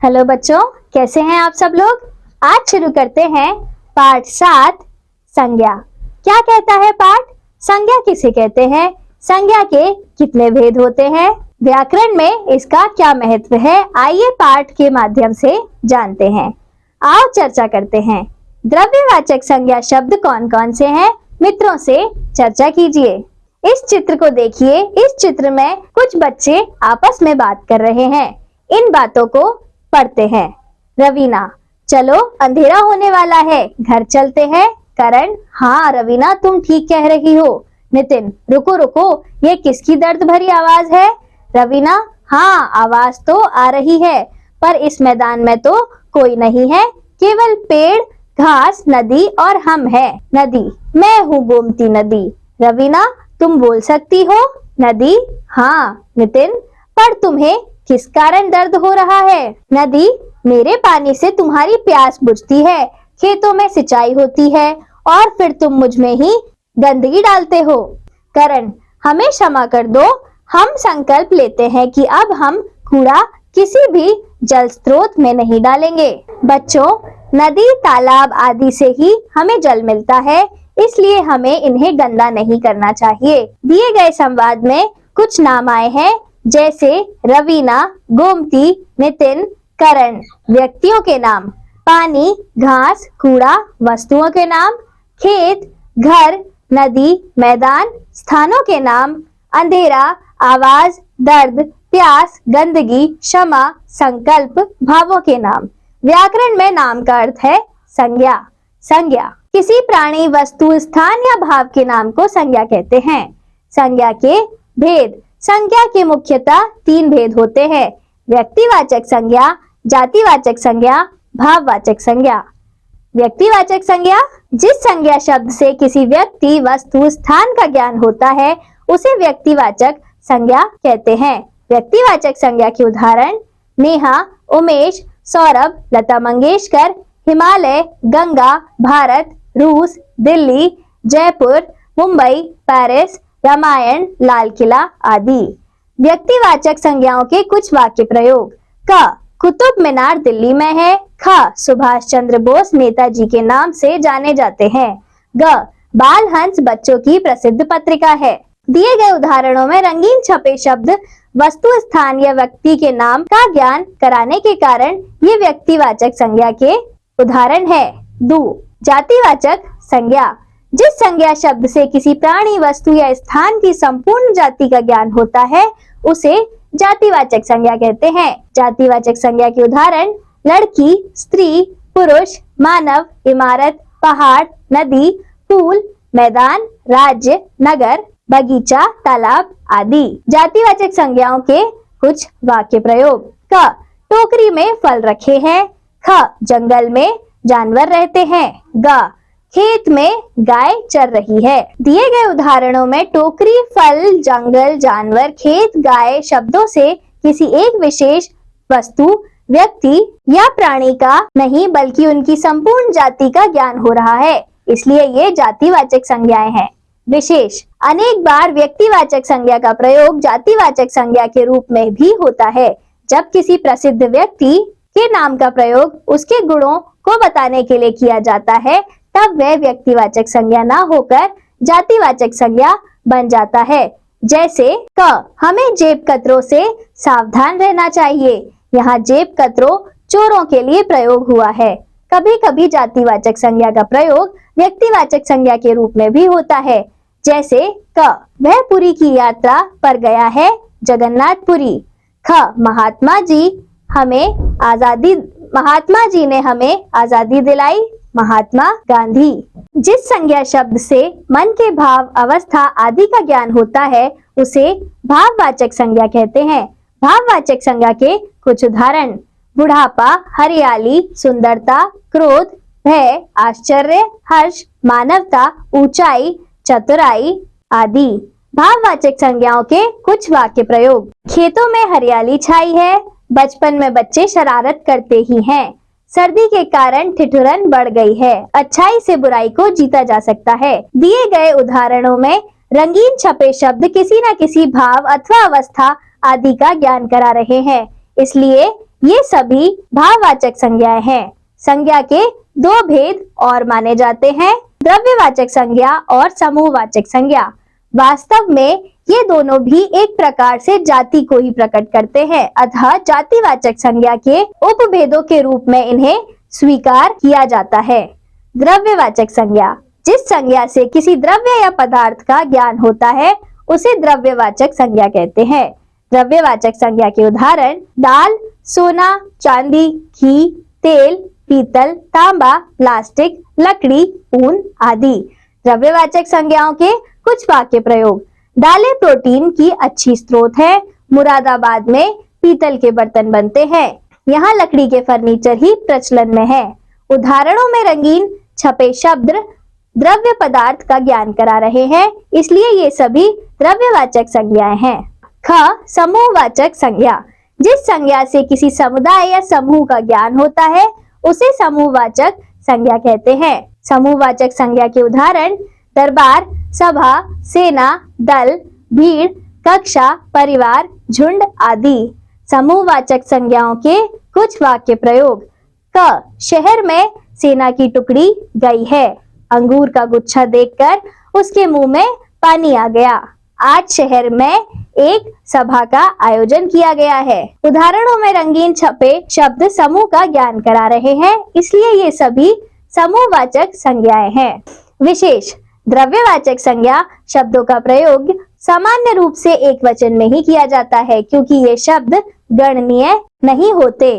Hello बच्चों, कैसे हैं आप सब लोग। आज शुरू करते हैं पाठ 7 संज्ञा। क्या कहता है पाठ? संज्ञा किसे कहते हैं, संज्ञा के कितने भेद होते हैं, व्याकरण में इसका क्या महत्व है। आइए पाठ के माध्यम से जानते हैं। आओ चर्चा करते हैं। द्रव्यवाचक संज्ञा शब्द कौन कौन से हैं, मित्रों से चर्चा कीजिए। इस चित्र को देखिए। इस चित्र में कुछ बच्चे आपस में बात कर रहे हैं। इन बातों को पढ़ते हैं। रवीना, चलो अंधेरा होने वाला है, घर चलते हैं। करण, हाँ रवीना तुम ठीक कह रही हो। नितिन, रुको रुको, ये किसकी दर्द भरी आवाज है। रवीना, हाँ आवाज तो आ रही है, पर इस मैदान में तो कोई नहीं है, केवल पेड़, घास, नदी और हम हैं। नदी, मैं हूँ गोमती नदी। रवीना, तुम बोल सकती हो। नदी, हाँ। नितिन, पर तुम्हें किस कारण दर्द हो रहा है। नदी, मेरे पानी से तुम्हारी प्यास बुझती है, खेतों में सिंचाई होती है और फिर तुम मुझ में ही गंदगी डालते हो। करण, हमें क्षमा कर दो, हम संकल्प लेते हैं कि अब हम कूड़ा किसी भी जल स्रोत में नहीं डालेंगे। बच्चों, नदी, तालाब आदि से ही हमें जल मिलता है, इसलिए हमें इन्हें गंदा नहीं करना चाहिए। दिए गए संवाद में कुछ नाम आए हैं, जैसे रवीना, गोमती, नितिन, करण। व्यक्तियों के नाम: पानी, घास, कूड़ा। वस्तुओं के नाम: खेत, घर, नदी, मैदान। स्थानों के नाम: अंधेरा, आवाज, दर्द, प्यास, गंदगी, क्षमा, संकल्प। भावों के नाम: व्याकरण में नाम का अर्थ है संज्ञा। संज्ञा किसी प्राणी, वस्तु, स्थान या भाव के नाम को संज्ञा कहते हैं। संज्ञा के भेद: संज्ञा के मुख्यतः 3 भेद होते हैं: व्यक्तिवाचक संज्ञा, जातिवाचक संज्ञा, भाववाचक संज्ञा। व्यक्तिवाचक संज्ञा: जिस संज्ञा शब्द से किसी व्यक्ति, वस्तु, स्थान का ज्ञान होता है उसे व्यक्तिवाचक संज्ञा कहते हैं। व्यक्तिवाचक संज्ञा के उदाहरण: नेहा, उमेश, सौरभ, लता मंगेशकर, हिमालय, गंगा, भारत, रूस, दिल्ली, जयपुर, मुंबई, पेरिस, रामायण, लाल किला आदि। व्यक्तिवाचक संज्ञाओं के कुछ वाक्य प्रयोग: क, कुतुब मीनार दिल्ली में है। ख, सुभाष चंद्र बोस नेताजी के नाम से जाने जाते हैं। ग, बाल हंस बच्चों की प्रसिद्ध पत्रिका है। दिए गए उदाहरणों में रंगीन छपे शब्द वस्तु, स्थान या व्यक्ति के नाम का ज्ञान कराने के कारण ये व्यक्तिवाचक संज्ञा के उदाहरण है। 2, जातिवाचक संज्ञा: जिस संज्ञा शब्द से किसी प्राणी, वस्तु या स्थान की संपूर्ण जाति का ज्ञान होता है उसे जातिवाचक संज्ञा कहते हैं। जातिवाचक संज्ञा के उदाहरण: लड़की, स्त्री, पुरुष, मानव, इमारत, पहाड़, नदी, फूल, मैदान, राज्य, नगर, बगीचा, तालाब आदि। जातिवाचक संज्ञाओं के कुछ वाक्य प्रयोग: क, टोकरी में फल रखे हैं। ख, जंगल में जानवर रहते हैं। ग, खेत में गाय चर रही है। दिए गए उदाहरणों में टोकरी, फल, जंगल, जानवर, खेत, गाय शब्दों से किसी एक विशेष वस्तु, व्यक्ति या प्राणी का नहीं बल्कि उनकी संपूर्ण जाति का ज्ञान हो रहा है, इसलिए ये जातिवाचक संज्ञाएं हैं। विशेष: अनेक बार व्यक्तिवाचक संज्ञा का प्रयोग जातिवाचक संज्ञा के रूप में भी होता है। जब किसी प्रसिद्ध व्यक्ति के नाम का प्रयोग उसके गुणों को बताने के लिए किया जाता है तब वह व्यक्तिवाचक संज्ञा न होकर जातिवाचक संज्ञा बन जाता है। जैसे क, हमें जेब कतरों से सावधान रहना चाहिए। यहाँ जेब कतरों चोरों के लिए प्रयोग हुआ है। कभी कभी जातिवाचक संज्ञा का प्रयोग व्यक्तिवाचक संज्ञा के रूप में भी होता है। जैसे क, वह पुरी की यात्रा पर गया है, जगन्नाथपुरी। ख, महात्मा जी ने हमें आजादी दिलाई, महात्मा गांधी। जिस संज्ञा शब्द से मन के भाव, अवस्था आदि का ज्ञान होता है उसे भाववाचक संज्ञा कहते हैं। भाववाचक संज्ञा के कुछ उदाहरण: बुढ़ापा, हरियाली, सुंदरता, क्रोध, भय, आश्चर्य, हर्ष, मानवता, ऊंचाई, चतुराई आदि। भाववाचक संज्ञाओं के कुछ वाक्य प्रयोग: खेतों में हरियाली छाई है, बचपन में बच्चे शरारत करते ही हैं, सर्दी के कारण ठिठुरन बढ़ गई है, अच्छाई से बुराई को जीता जा सकता है। दिए गए उदाहरणों में रंगीन छपे शब्द किसी न किसी भाव अथवा अवस्था आदि का ज्ञान करा रहे हैं, इसलिए ये सभी भाववाचक संज्ञाएं हैं। संज्ञा के दो भेद और माने जाते हैं, द्रव्यवाचक संज्ञा और समूहवाचक संज्ञा। वास्तव में ये दोनों भी एक प्रकार से जाति को ही प्रकट करते हैं, अतः जातिवाचक संज्ञा के उपभेदों के रूप में इन्हें स्वीकार किया जाता है। द्रव्यवाचक संज्ञा, जिस संज्ञा से किसी द्रव्य या पदार्थ का ज्ञान होता है उसे द्रव्यवाचक संज्ञा कहते हैं। द्रव्यवाचक संज्ञा के उदाहरण दाल, सोना, चांदी, घी, तेल, पीतल, तांबा, प्लास्टिक, लकड़ी, ऊन आदि। द्रव्यवाचक संज्ञाओं के कुछ वाक्य प्रयोग। दालें प्रोटीन की अच्छी स्रोत है। मुरादाबाद में पीतल के बर्तन बनते हैं। यहाँ लकड़ी के फर्नीचर ही प्रचलन में है। उदाहरणों में रंगीन छपे शब्द द्रव्य पदार्थ का ज्ञान करा रहे हैं, इसलिए ये सभी द्रव्यवाचक संज्ञाएं हैं। ख, समूहवाचक संज्ञा, जिस संज्ञा से किसी समुदाय या समूह का ज्ञान होता है उसे समूहवाचक संज्ञा कहते हैं। समूहवाचक संज्ञा के उदाहरण दरबार, सभा, सेना, दल, भीड़, कक्षा, परिवार, झुंड आदि। समूहवाचक संज्ञाओं के कुछ वाक्य प्रयोग। क, शहर में सेना की टुकड़ी गई है। अंगूर का गुच्छा देखकर उसके मुंह में पानी आ गया। आज शहर में एक सभा का आयोजन किया गया है। उदाहरणों में रंगीन छपे शब्द समूह का ज्ञान करा रहे हैं, इसलिए ये सभी समूहवाचक संज्ञाएं हैं। विशेष, द्रव्यवाचक संज्ञा शब्दों का प्रयोग सामान्य रूप से एक वचन में ही किया जाता है, क्योंकि ये शब्द गणनीय नहीं होते।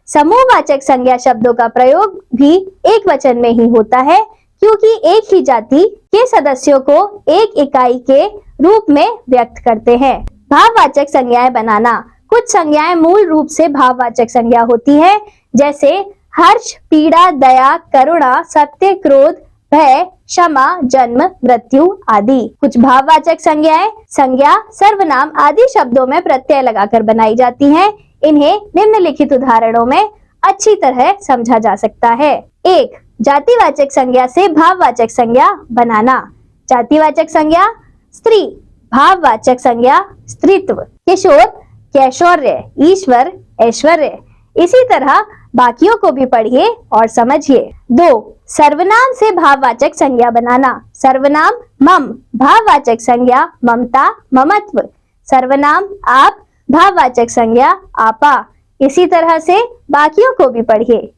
समूहवाचक संज्ञा शब्दों का प्रयोग भी एक वचन में ही होता है, क्योंकि एक ही जाति के सदस्यों को एक इकाई के रूप में व्यक्त करते हैं। भाववाचक संज्ञाएं बनाना। कुछ संज्ञाएं मूल रूप से भाववाचक संज्ञा होती है, जैसे हर्ष, पीड़ा, दया, करुणा, सत्य, क्रोध, भय, क्षमा, जन्म, मृत्यु आदि। कुछ भाववाचक संज्ञाएं संज्ञा, सर्वनाम आदि शब्दों में प्रत्यय लगाकर बनाई जाती हैं। इन्हें निम्नलिखित उदाहरणों में अच्छी तरह समझा जा सकता है। 1. जातिवाचक संज्ञा से भाववाचक संज्ञा बनाना। जातिवाचक संज्ञा स्त्री, भाववाचक संज्ञा स्त्रीत्व। किशोर, कैशोर्य, ईश्वर, ऐश्वर्य। इसी तरह बाकियों को भी पढ़िए और समझिए। 2. सर्वनाम से भाववाचक संज्ञा बनाना। सर्वनाम मम, भाववाचक संज्ञा ममता, ममत्व। सर्वनाम आप, भाववाचक संज्ञा आपा। इसी तरह से बाकियों को भी पढ़िए।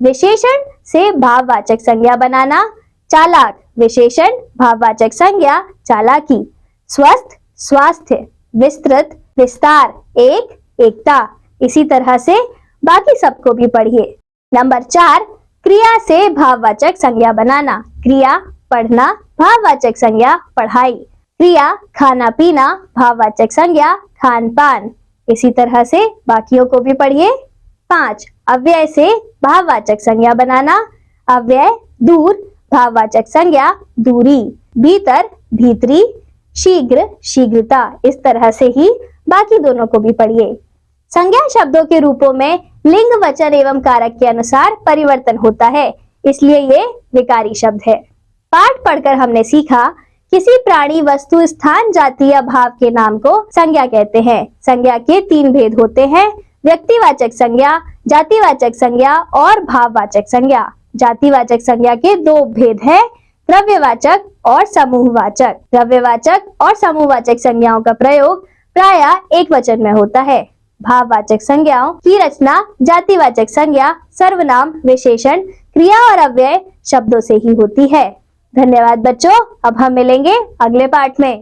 विशेषण से भाववाचक संज्ञा बनाना। चालाक, विशेषण भाववाचक संज्ञा चालाकी। स्वस्थ, स्वास्थ्य। विस्तृत, विस्तार। एक, एकता। इसी तरह से बाकी सबको भी पढ़िए। नंबर 4, क्रिया से भाववाचक संज्ञा बनाना। क्रिया पढ़ना, भाववाचक संज्ञा पढ़ाई। क्रिया खाना पीना, भाववाचक संज्ञा खान पान। इसी तरह से बाकियों को भी पढ़िए। 5, अव्यय से भाववाचक संज्ञा बनाना। अव्यय दूर, भाववाचक संज्ञा दूरी। भीतर, भीतरी। शीघ्र, शीघ्रता। इस तरह से ही बाकी दोनों को भी पढ़िए। संज्ञा शब्दों के रूपों में लिंग, वचन एवं कारक के अनुसार परिवर्तन होता है, इसलिए ये विकारी शब्द है। पाठ पढ़कर हमने सीखा, किसी प्राणी, वस्तु, स्थान, जाति या भाव के नाम को संज्ञा कहते हैं। संज्ञा के 3 भेद होते हैं, व्यक्तिवाचक संज्ञा, जातिवाचक संज्ञा और भाववाचक संज्ञा। जातिवाचक संज्ञा के 2 भेद हैं, द्रव्यवाचक और समूहवाचक। द्रव्यवाचक और समूहवाचक संज्ञाओं का प्रयोग प्रायः एक वचन में होता है। भाववाचक संज्ञाओं की रचना जातिवाचक संज्ञा, सर्वनाम, विशेषण, क्रिया और अव्यय शब्दों से ही होती है। धन्यवाद बच्चों, अब हम मिलेंगे अगले पाठ में।